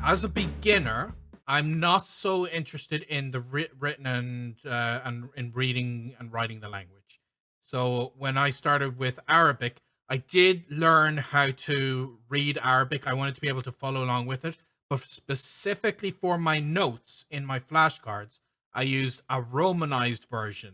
as a beginner, I'm not so interested in the written and in reading and writing the language. So when I started with Arabic, I did learn how to read Arabic. I wanted to be able to follow along with it, but specifically for my notes in my flashcards, I used a romanized version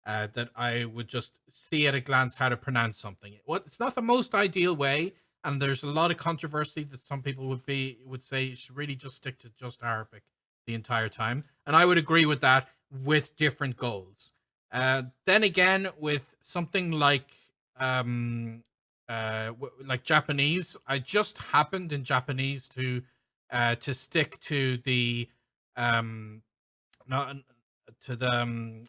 that I would just see at a glance how to pronounce something. It's not the most ideal way, and there's a lot of controversy that some people would say you should really just stick to just Arabic the entire time, and I would agree with that with different goals. Then again, with something like Japanese, I just happened in Japanese to stick to the um not to the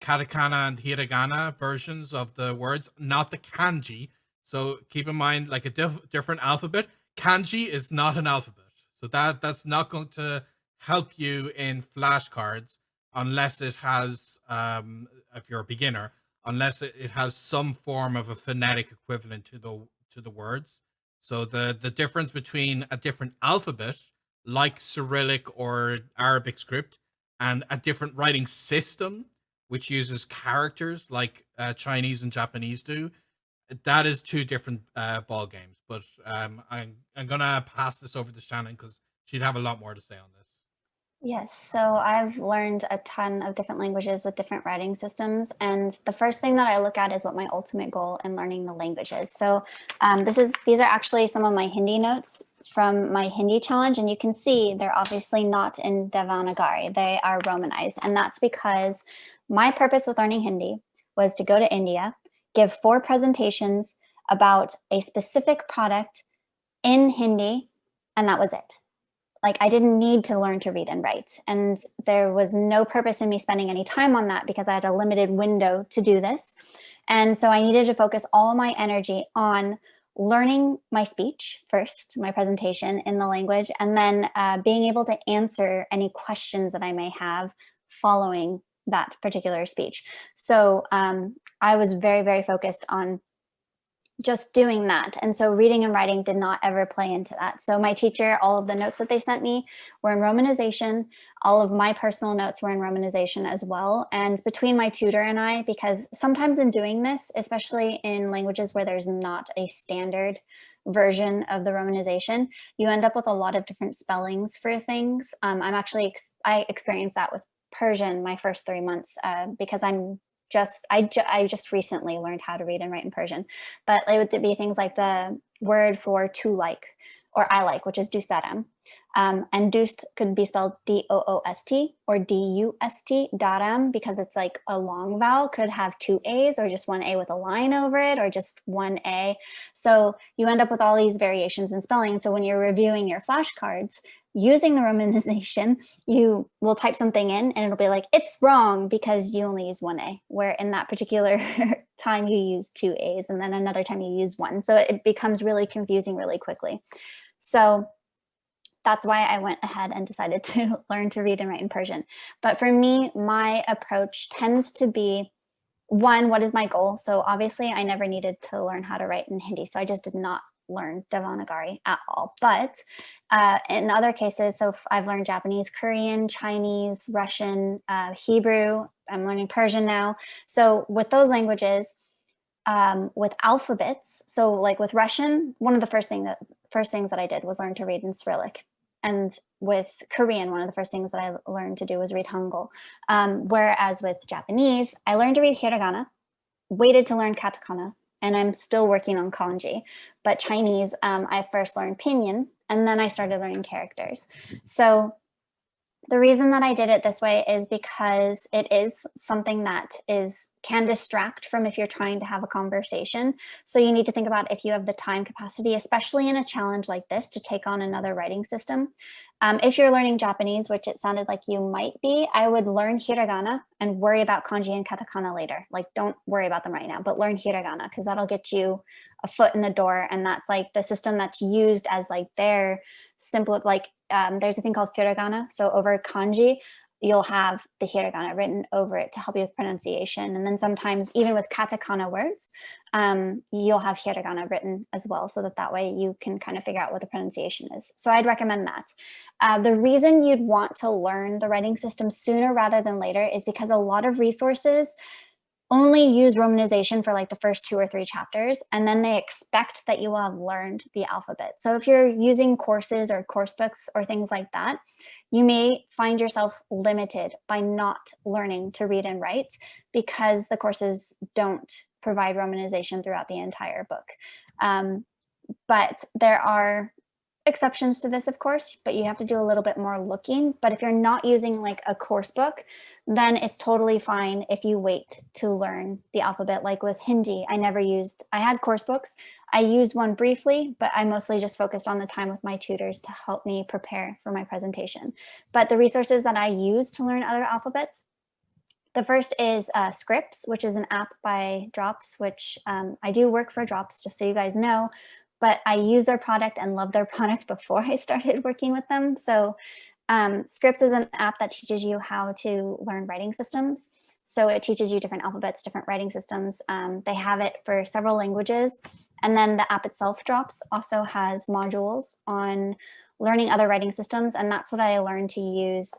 katakana and hiragana versions of the words, not the kanji. So keep in mind, like a different alphabet. Kanji is not an alphabet, so that's not going to help you in flashcards unless it has, if you're a beginner, unless it has some form of a phonetic equivalent to the words. So the difference between a different alphabet, like Cyrillic or Arabic script, and a different writing system which uses characters like Chinese and Japanese do. That is two different ball games. But I'm gonna pass this over to Shannon because she'd have a lot more to say on this. Yes, so I've learned a ton of different languages with different writing systems, and the first thing that I look at is what my ultimate goal in learning the language is. So these are actually some of my Hindi notes from my Hindi challenge, and you can see they're obviously not in Devanagari, they are Romanized, and that's because my purpose with learning Hindi was to go to India, give 4 presentations about a specific product in Hindi, and that was it. Like, I didn't need to learn to read and write. And there was no purpose in me spending any time on that because I had a limited window to do this. And so I needed to focus all my energy on learning my speech first, my presentation in the language, and then being able to answer any questions that I may have following that particular speech. So I was very, very focused on just doing that. And so reading and writing did not ever play into that. So my teacher, all of the notes that they sent me were in Romanization. All of my personal notes were in Romanization as well. And between my tutor and I, because sometimes in doing this, especially in languages where there's not a standard version of the Romanization, you end up with a lot of different spellings for things. I experienced that with Persian my first 3 months because I just recently learned how to read and write in Persian, but it would be things like the word for to like or I like, which is dustaram. And dust could be spelled D-O-O-S-T or D-U-S-T, daram, because it's like a long vowel, could have 2 A's or just 1 A with a line over it or just 1 A. So you end up with all these variations in spelling. So when you're reviewing your flashcards, using the romanization, you will type something in and it'll be like, it's wrong because you only use 1 A, where in that particular time you use 2 A's and then another time you use 1. So it becomes really confusing really quickly. So that's why I went ahead and decided to learn to read and write in Persian. But for me, my approach tends to be, one, what is my goal? So obviously I never needed to learn how to write in Hindi. So I just did not learn Devanagari at all. But in other cases, so I've learned Japanese, Korean, Chinese, Russian, Hebrew. I'm learning Persian now. So with those languages, with alphabets, so like with Russian, one of the first things that I did was learn to read in Cyrillic. And with Korean, one of the first things that I learned to do was read Hangul. Whereas with Japanese, I learned to read hiragana, waited to learn katakana, and I'm still working on kanji. But Chinese, I first learned pinyin, and then I started learning characters. So the reason that I did it this way is because it is something that can distract from if you're trying to have a conversation. So you need to think about if you have the time capacity, especially in a challenge like this, to take on another writing system. If you're learning Japanese, which it sounded like you might be, I would learn hiragana and worry about kanji and katakana later. Like, don't worry about them right now, but learn hiragana because that'll get you a foot in the door. And that's like the system that's used as like their simple, like there's a thing called hiragana. So over kanji, you'll have the hiragana written over it to help you with pronunciation. And then sometimes even with katakana words, you'll have hiragana written as well, so that way you can kind of figure out what the pronunciation is. So I'd recommend that. The reason you'd want to learn the writing system sooner rather than later is because a lot of resources only use romanization for like the first 2 or 3 chapters, and then they expect that you will have learned the alphabet. So if you're using courses or course books or things like that, you may find yourself limited by not learning to read and write because the courses don't provide romanization throughout the entire book. But there are exceptions to this, of course, but you have to do a little bit more looking. But if you're not using like a course book, then it's totally fine if you wait to learn the alphabet. Like with Hindi, I had course books. I used one briefly, but I mostly just focused on the time with my tutors to help me prepare for my presentation. But the resources that I use to learn other alphabets, the first is Scripts, which is an app by Drops, which I do work for Drops, just so you guys know. But I use their product and love their product before I started working with them. So Scripts is an app that teaches you how to learn writing systems. So it teaches you different alphabets, different writing systems. They have it for several languages. And then the app itself, Drops, also has modules on learning other writing systems. And that's what I learned to use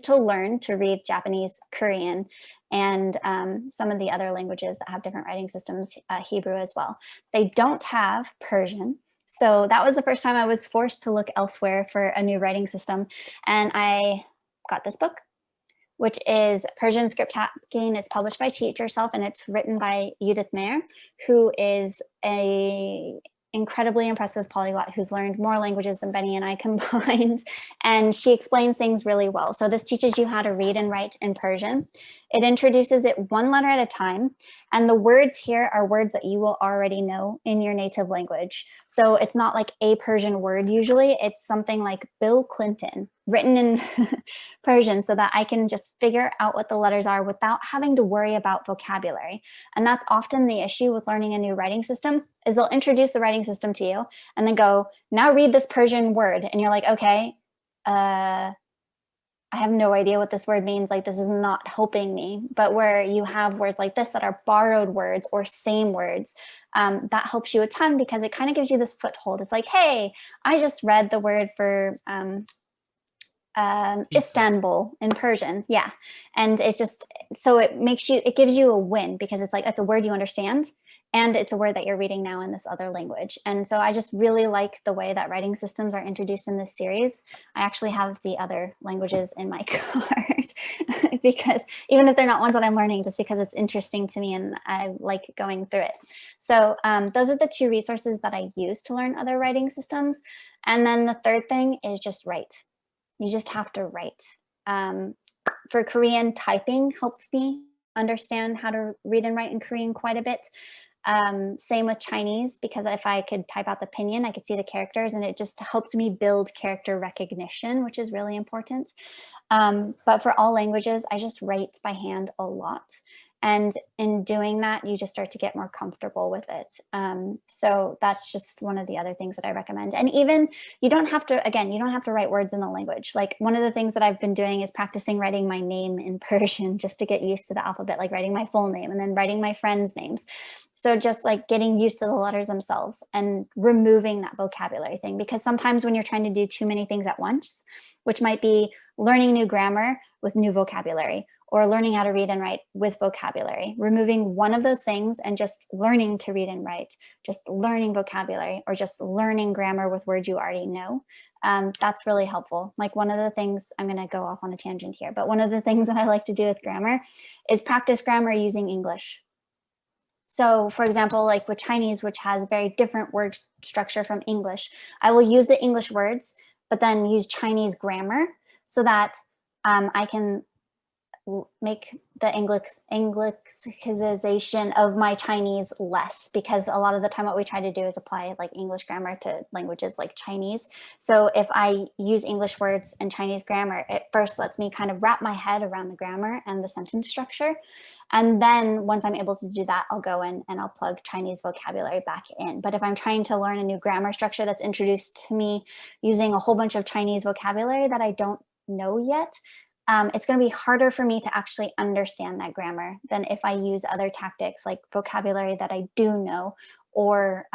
to learn to read Japanese, Korean, and some of the other languages that have different writing systems, Hebrew as well. They don't have Persian. So that was the first time I was forced to look elsewhere for a new writing system. And I got this book, which is Persian Script Hacking. It's published by Teach Yourself, and it's written by Judith Mayer, who is a incredibly impressive polyglot who's learned more languages than Benny and I combined. And she explains things really well. So this teaches you how to read and write in Persian. It introduces it one letter at a time. And the words here are words that you will already know in your native language. So it's not like a Persian word usually. It's something like Bill Clinton written in Persian so that I can just figure out what the letters are without having to worry about vocabulary. And that's often the issue with learning a new writing system is they'll introduce the writing system to you and then go, now read this Persian word. And you're like, okay, I have no idea what this word means. Like, this is not helping me. But where you have words like this that are borrowed words or same words, that helps you a ton because it kind of gives you this foothold. It's like, hey, I just read the word for Istanbul in Persian. Yeah. And it's just, so it gives you a win because it's like, it's a word you understand. And it's a word that you're reading now in this other language. And so I just really like the way that writing systems are introduced in this series. I actually have the other languages in my card because even if they're not ones that I'm learning, just because it's interesting to me and I like going through it. So those are the 2 resources that I use to learn other writing systems. And then the third thing is just write. You just have to write. For Korean, typing helped me understand how to read and write in Korean quite a bit. Same with Chinese, because if I could type out the pinyin, I could see the characters and it just helped me build character recognition, which is really important. But for all languages, I just write by hand a lot. And in doing that, you just start to get more comfortable with it. So that's just one of the other things that I recommend. And even you don't have to write words in the language. Like one of the things that I've been doing is practicing writing my name in Persian just to get used to the alphabet, like writing my full name and then writing my friends' names. So just like getting used to the letters themselves and removing that vocabulary thing, because sometimes when you're trying to do too many things at once, which might be learning new grammar with new vocabulary, or learning how to read and write with vocabulary, removing one of those things and just learning to read and write, just learning vocabulary or just learning grammar with words you already know. That's really helpful. Like one of the things, I'm gonna go off on a tangent here, but one of the things that I like to do with grammar is practice grammar using English. So for example, like with Chinese, which has very different word structure from English, I will use the English words, but then use Chinese grammar so that I can make the Anglicization of my Chinese less, because a lot of the time what we try to do is apply like English grammar to languages like Chinese. So if I use English words and Chinese grammar, it first lets me kind of wrap my head around the grammar and the sentence structure. And then once I'm able to do that, I'll go in and I'll plug Chinese vocabulary back in. But if I'm trying to learn a new grammar structure that's introduced to me using a whole bunch of Chinese vocabulary that I don't know yet, it's going to be harder for me to actually understand that grammar than if I use other tactics like vocabulary that I do know, or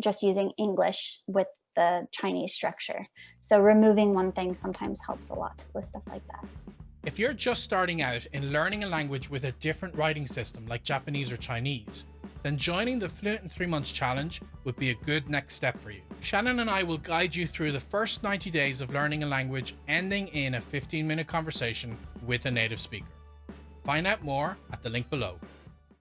just using English with the Chinese structure. So removing one thing sometimes helps a lot with stuff like that. If you're just starting out in learning a language with a different writing system like Japanese or Chinese, then joining the Fluent in 3 Months challenge would be a good next step for you. Shannon and I will guide you through the first 90 days of learning a language, ending in a 15-minute conversation with a native speaker. Find out more at the link below.